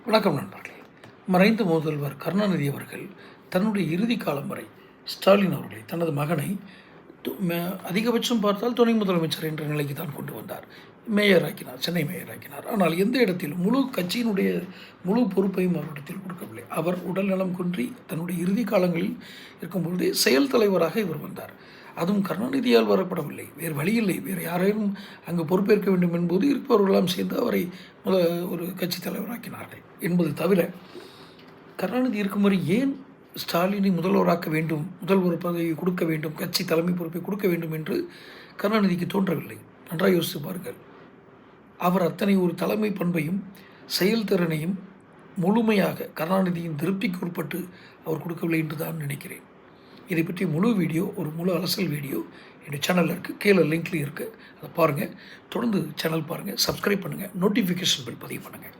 வணக்கம் நண்பர்களே. மறைந்த முதல்வர் கருணாநிதி அவர்கள் தன்னுடைய இறுதி காலம் வரை ஸ்டாலின் அவர்களை தனது மகனை அதிகபட்சம் பார்த்தால் துணை முதலமைச்சர் என்ற நிலைக்கு தான் கொண்டு வந்தார். மேயர் ஆக்கினார், சென்னை மேயர் ஆக்கினார். ஆனால் எந்த இடத்திலும் முழு கட்சியினுடைய முழு பொறுப்பையும் அவரிடத்தில் கொடுக்கவில்லை. அவர் உடல்நலம் குன்றி தன்னுடைய இறுதி காலங்களில் இருக்கும்பொழுதே செயல் தலைவராக இவர் வந்தார். அதுவும் கருணாநிதியால் வரப்படவில்லை, வேறு வழியில்லை. வேறு யாரையும் அங்கு பொறுப்பேற்க வேண்டும் என்பது இருப்பவர்களெல்லாம் சேர்ந்து அவரை ஒரு கட்சி தலைவராக்கினார்கள் என்பது தவிர, கருணாநிதி இருக்கும் வரை ஏன் ஸ்டாலினை முதல்வராக்க வேண்டும், முதல்வர் பதவியை கொடுக்க வேண்டும், கட்சி தலைமை பொறுப்பை கொடுக்க வேண்டும் என்று கருணாநிதிக்கு தோன்றவில்லை. நன்றாக யோசித்து பாருங்கள். அவர் அத்தனை ஒரு தலைமை பண்பையும் செயல்திறனையும் முழுமையாக கருணாநிதியின் திருப்திக்கு உட்பட்டு அவர் கொடுக்கவில்லை என்று தான் நினைக்கிறேன். இதை பற்றி முழு வீடியோ, ஒரு முழு அரசியல் வீடியோ என்னுடைய சேனலில் இருக்குது, கீழே லிங்க்லேயும் இருக்குது. அதை பாருங்கள். தொடர்ந்து சேனல் பாருங்கள், சப்ஸ்கிரைப் பண்ணுங்கள், நோட்டிஃபிகேஷன் பில் பதிவு பண்ணுங்கள்.